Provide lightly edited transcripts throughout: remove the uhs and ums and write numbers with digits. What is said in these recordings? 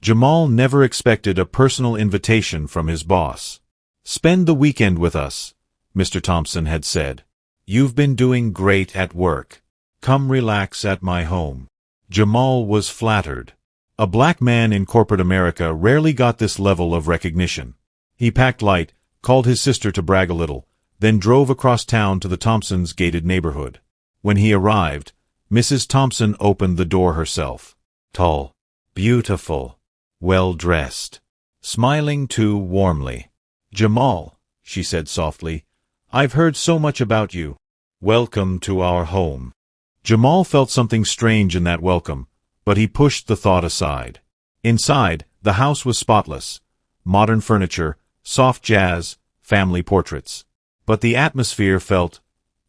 Jamal never expected a personal invitation from his boss. "Spend the weekend with us," Mr. Thompson had said. "You've been doing great at work. Come relax at my home." Jamal was flattered. A black man in corporate America rarely got this level of recognition. He packed light, called his sister to brag a little, then drove across town to the Thompsons' gated neighborhood. When he arrived, Mrs. Thompson opened the door herself. Tall, beautiful, well-dressed, smiling too warmly. "Jamal," she said softly, "I've heard so much about you. Welcome to our home." Jamal felt something strange in that welcome, but he pushed the thought aside. Inside, the house was spotless. Modern furniture, soft jazz, family portraits. But the atmosphere felt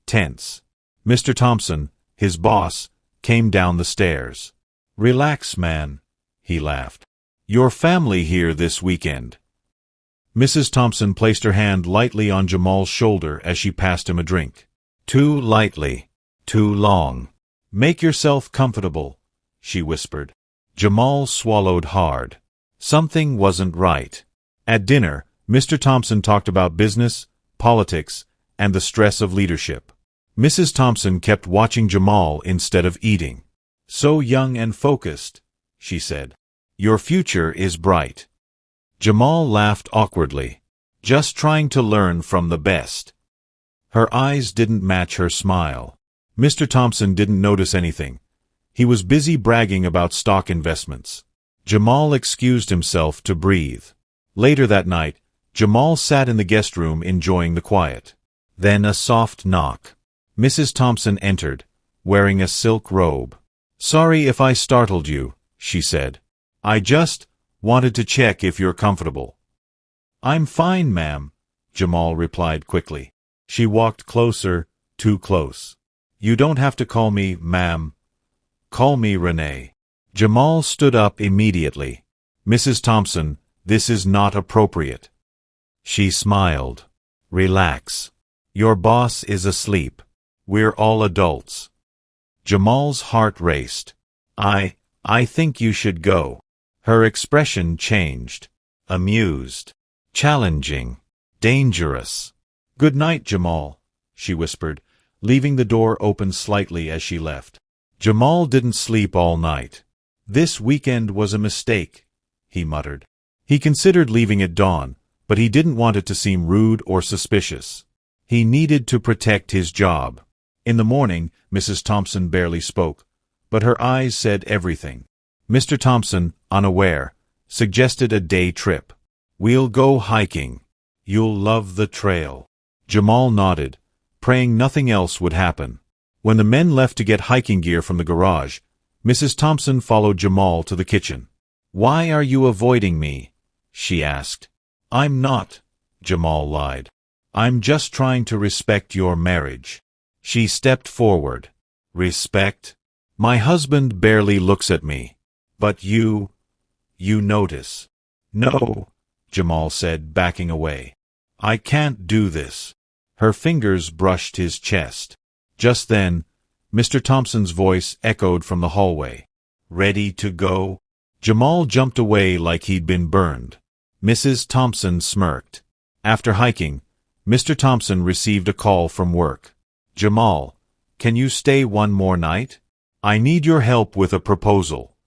tense. Mr. Thompson, his boss, came down the stairs. "Relax, man," he laughed. "Your family here this weekend." Mrs. Thompson placed her hand lightly on Jamal's shoulder as she passed him a drink. "Too lightly, too long. Make yourself comfortable," she whispered. Jamal swallowed hard. Something wasn't right. At dinner, Mr. Thompson talked about business, politics, and the stress of leadership. Mrs. Thompson kept watching Jamal instead of eating. "So young and focused," she said. "Your future is bright." Jamal laughed awkwardly. "Just trying to learn from the best." Her eyes didn't match her smile. Mr. Thompson didn't notice anything. He was busy bragging about stock investments. Jamal excused himself to breathe. Later that night, Jamal sat in the guest room enjoying the quiet. Then a soft knock. Mrs. Thompson entered, wearing a silk robe. "Sorry if I startled you," she said. "I just wanted to check if you're comfortable." "I'm fine, ma'am," Jamal replied quickly. She walked closer, too close. "You don't have to call me ma'am. Call me Renee." Jamal stood up immediately. "Mrs. Thompson, this is not appropriate." She smiled. "Relax. Your boss is asleep. We're all adults." Jamal's heart raced. I think you should go." Her expression changed. Amused. Challenging. Dangerous. "Good night, Jamal," she whispered, leaving the door open slightly as she left. Jamal didn't sleep all night. "This weekend was a mistake," he muttered. He considered leaving at dawn, but he didn't want it to seem rude or suspicious. He needed to protect his job. In the morning, Mrs. Thompson barely spoke, but her eyes said everything. Mr. Thompson, unaware, suggested a day trip. "We'll go hiking. You'll love the trail." Jamal nodded, praying nothing else would happen. When the men left to get hiking gear from the garage, Mrs. Thompson followed Jamal to the kitchen. "Why are you avoiding me?" she asked. "I'm not," Jamal lied. "I'm just trying to respect your marriage." She stepped forward. "Respect? My husband barely looks at me. But you notice." "No," Jamal said, backing away. "I can't do this." Her fingers brushed his chest. Just then, Mr. Thompson's voice echoed from the hallway. "Ready to go?" Jamal jumped away like he'd been burned. Mrs. Thompson smirked. After hiking, Mr. Thompson received a call from work. "Jamal, can you stay one more night? I need your help with a proposal."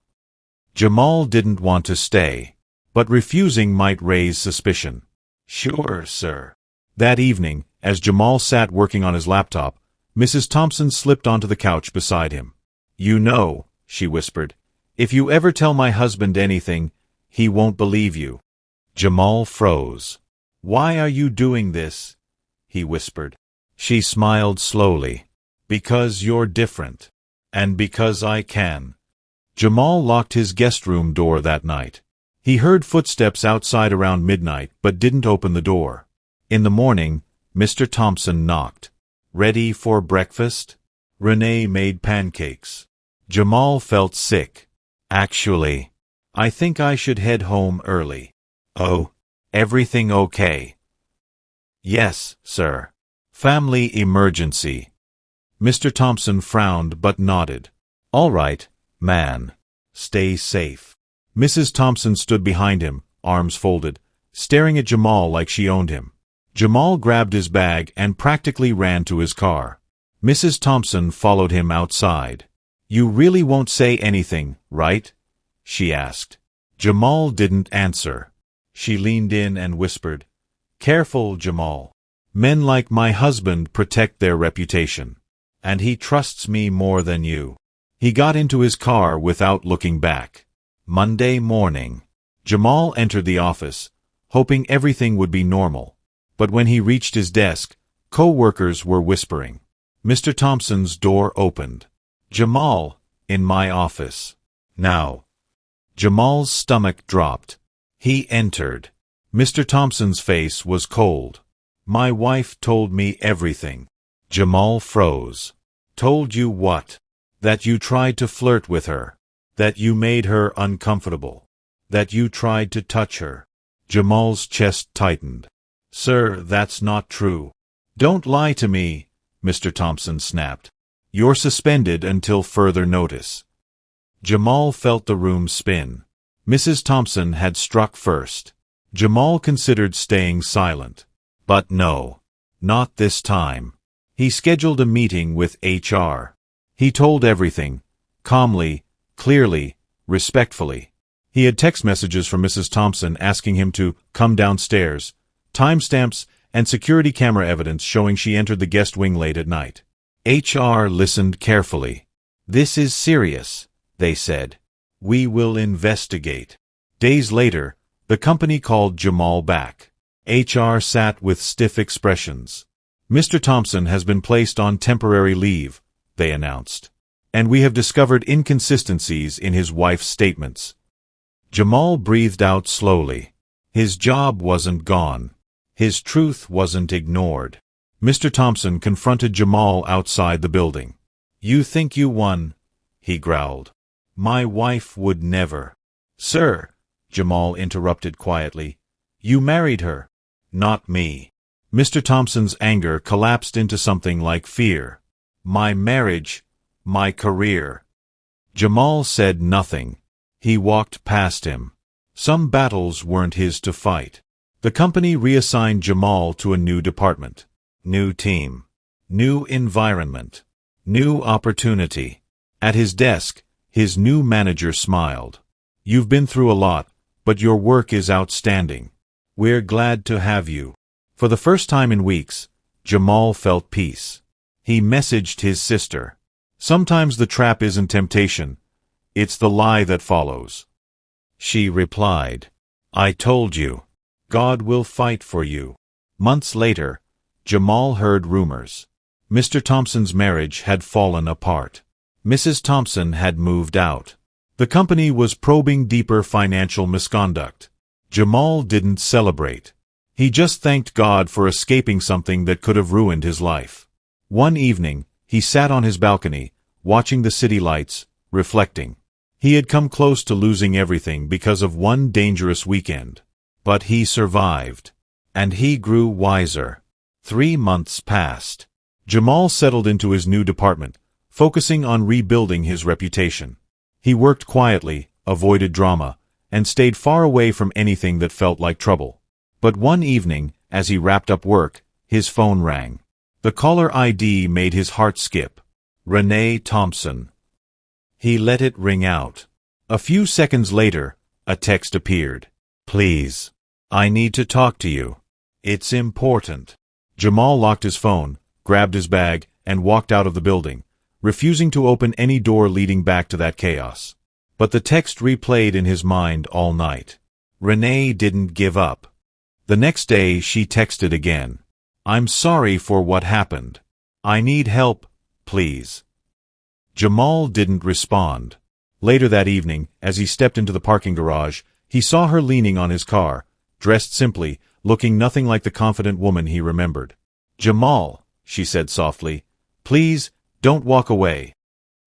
Jamal didn't want to stay, but refusing might raise suspicion. "Sure, sir." That evening, as Jamal sat working on his laptop, Mrs. Thompson slipped onto the couch beside him. "You know," she whispered, "if you ever tell my husband anything, he won't believe you." Jamal froze. "Why are you doing this?" he whispered. She smiled slowly. "Because you're different. And because I can." Jamal locked his guest room door that night. He heard footsteps outside around midnight, but didn't open the door. In the morning, Mr. Thompson knocked. "Ready for breakfast?" Renee made pancakes. Jamal felt sick. "Actually, I think I should head home early." "Oh, everything okay?" "Yes, sir. Family emergency." Mr. Thompson frowned but nodded. "All right, man. Stay safe." Mrs. Thompson stood behind him, arms folded, staring at Jamal like she owned him. Jamal grabbed his bag and practically ran to his car. Mrs. Thompson followed him outside. "You really won't say anything, right?" she asked. Jamal didn't answer. She leaned in and whispered, "Careful, Jamal. Men like my husband protect their reputation. And he trusts me more than you." He got into his car without looking back. Monday morning. Jamal entered the office, hoping everything would be normal. But when he reached his desk, co-workers were whispering. Mr. Thompson's door opened. "Jamal, in my office. Now." Jamal's stomach dropped. He entered. Mr. Thompson's face was cold. "My wife told me everything." Jamal froze. "Told you what?" "That you tried to flirt with her. That you made her uncomfortable. That you tried to touch her." Jamal's chest tightened. "Sir, that's not true." "Don't lie to me," Mr. Thompson snapped. "You're suspended until further notice." Jamal felt the room spin. Mrs. Thompson had struck first. Jamal considered staying silent. But no. Not this time. He scheduled a meeting with HR. He told everything, calmly, clearly, respectfully. He had text messages from Mrs. Thompson asking him to come downstairs, timestamps, and security camera evidence showing she entered the guest wing late at night. HR listened carefully. "This is serious," they said. "We will investigate." Days later, the company called Jamal back. HR sat with stiff expressions. "Mr. Thompson has been placed on temporary leave," they announced. "And we have discovered inconsistencies in his wife's statements." Jamal breathed out slowly. His job wasn't gone. His truth wasn't ignored. Mr. Thompson confronted Jamal outside the building. "You think you won?" he growled. "My wife would never." "Sir," Jamal interrupted quietly, "you married her." "Not me." Mr. Thompson's anger collapsed into something like fear. "My marriage, my career." Jamal said nothing. He walked past him. Some battles weren't his to fight. The company reassigned Jamal to a new department. New team. New environment. New opportunity. At his desk, his new manager smiled. "You've been through a lot, but your work is outstanding. We're glad to have you." For the first time in weeks, Jamal felt peace. He messaged his sister. "Sometimes the trap isn't temptation. It's the lie that follows." She replied, "I told you. God will fight for you." Months later, Jamal heard rumors. Mr. Thompson's marriage had fallen apart. Mrs. Thompson had moved out. The company was probing deeper financial misconduct. Jamal didn't celebrate. He just thanked God for escaping something that could have ruined his life. One evening, he sat on his balcony, watching the city lights, reflecting. He had come close to losing everything because of one dangerous weekend. But he survived. And he grew wiser. 3 months passed. Jamal settled into his new department, focusing on rebuilding his reputation. He worked quietly, avoided drama, and stayed far away from anything that felt like trouble. But one evening, as he wrapped up work, his phone rang. The caller ID made his heart skip. Renee Thompson. He let it ring out. A few seconds later, a text appeared. "Please. I need to talk to you. It's important." Jamal locked his phone, grabbed his bag, and walked out of the building, refusing to open any door leading back to that chaos. But the text replayed in his mind all night. Renee didn't give up. The next day she texted again. "I'm sorry for what happened. I need help, please." Jamal didn't respond. Later that evening, as he stepped into the parking garage, he saw her leaning on his car, dressed simply, looking nothing like the confident woman he remembered. "Jamal," she said softly, "please, don't walk away."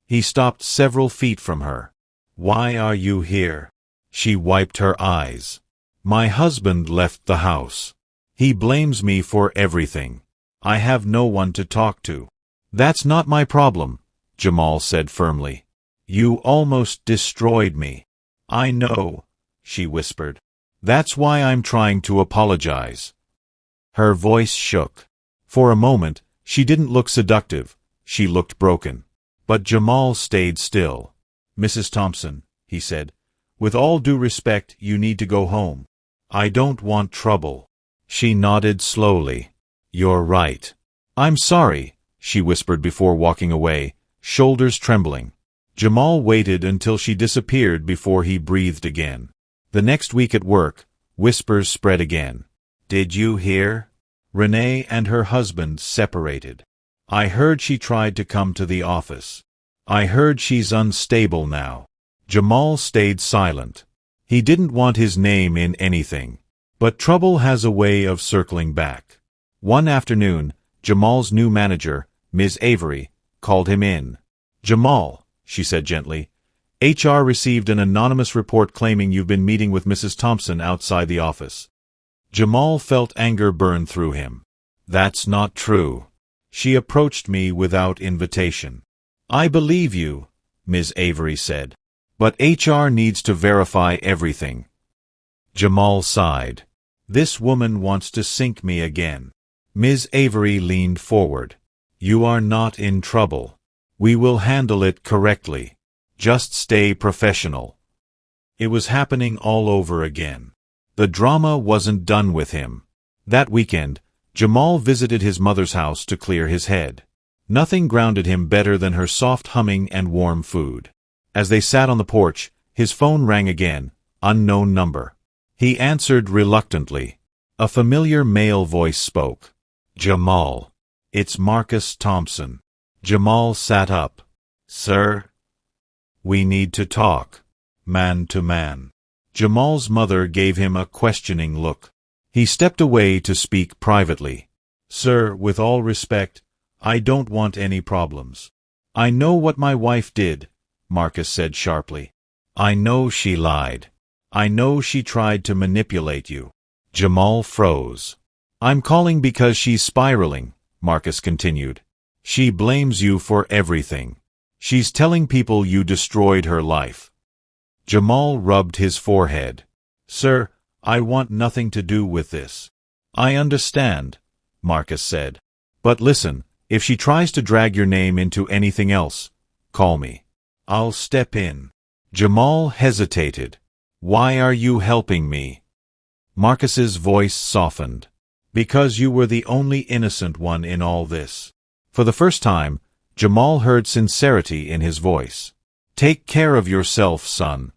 He stopped several feet from her. "Why are you here?" She wiped her eyes. "My husband left the house. He blames me for everything. I have no one to talk to." "That's not my problem," Jamal said firmly. "You almost destroyed me." "I know, she whispered. That's why I'm trying to apologize. Her voice shook. For a moment, she didn't look seductive, she looked broken. But Jamal stayed still. Mrs. Thompson, he said, with all due respect, you need to go home. I don't want trouble. She nodded slowly. You're right. I'm sorry, she whispered before walking away, shoulders trembling. Jamal waited until she disappeared before he breathed again. The next week at work, whispers spread again. Did you hear? Renee and her husband separated. I heard she tried to come to the office. I heard she's unstable now. Jamal stayed silent. He didn't want his name in anything. But trouble has a way of circling back. One afternoon, Jamal's new manager, Ms. Avery, called him in. Jamal, she said gently, HR received an anonymous report claiming you've been meeting with Mrs. Thompson outside the office. Jamal felt anger burn through him. That's not true. She approached me without invitation. I believe you, Ms. Avery said. But HR needs to verify everything. Jamal sighed. This woman wants to sink me again. Ms. Avery leaned forward. You are not in trouble. We will handle it correctly. Just stay professional. It was happening all over again. The drama wasn't done with him. That weekend, Jamal visited his mother's house to clear his head. Nothing grounded him better than her soft humming and warm food. As they sat on the porch, his phone rang again, unknown number. He answered reluctantly. A familiar male voice spoke. Jamal. It's Marcus Thompson. Jamal sat up. Sir? We need to talk. Man to man. Jamal's mother gave him a questioning look. He stepped away to speak privately. Sir, with all respect, I don't want any problems. I know what my wife did, Marcus said sharply. I know she lied. I know she tried to manipulate you. Jamal froze. I'm calling because she's spiraling, Marcus continued. She blames you for everything. She's telling people you destroyed her life. Jamal rubbed his forehead. Sir, I want nothing to do with this. I understand, Marcus said. But listen, if she tries to drag your name into anything else, call me. I'll step in. Jamal hesitated. Why are you helping me? Marcus's voice softened. Because you were the only innocent one in all this. For the first time, Jamal heard sincerity in his voice. Take care of yourself, son.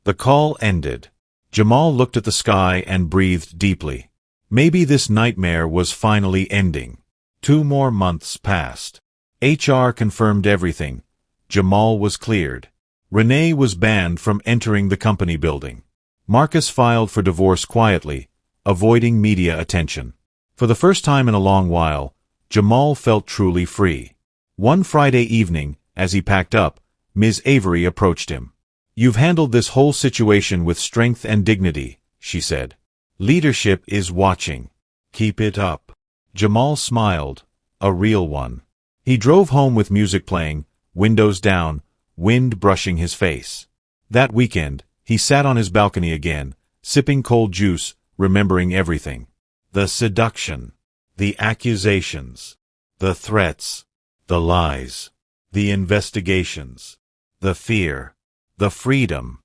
The call ended. Jamal looked at the sky and breathed deeply. Maybe this nightmare was finally ending. 2 more months passed. HR confirmed everything. Jamal was cleared. Renee was banned from entering the company building. Marcus filed for divorce quietly, avoiding media attention. For the first time in a long while, Jamal felt truly free. One Friday evening, as he packed up, Ms. Avery approached him. You've handled this whole situation with strength and dignity, she said. Leadership is watching. Keep it up. Jamal smiled, a real one. He drove home with music playing, windows down, wind brushing his face. That weekend, he sat on his balcony again, sipping cold juice, remembering everything. The seduction, the accusations, the threats, the lies, the investigations, the fear, the freedom.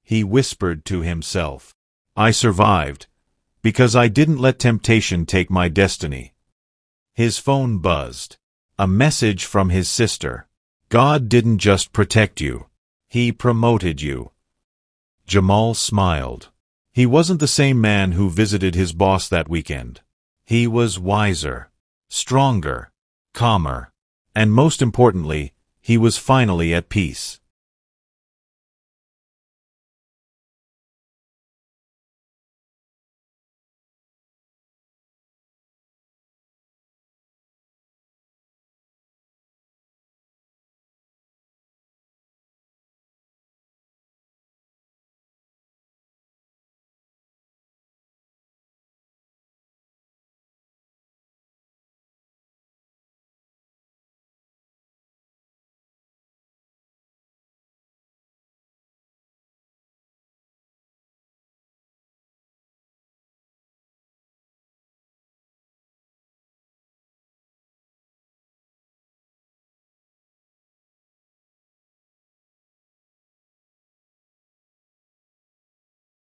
He whispered to himself. I survived, because I didn't let temptation take my destiny. His phone buzzed. A message from his sister. God didn't just protect you. He promoted you. Jamal smiled. He wasn't the same man who visited his boss that weekend. He was wiser, stronger, calmer, and most importantly, he was finally at peace.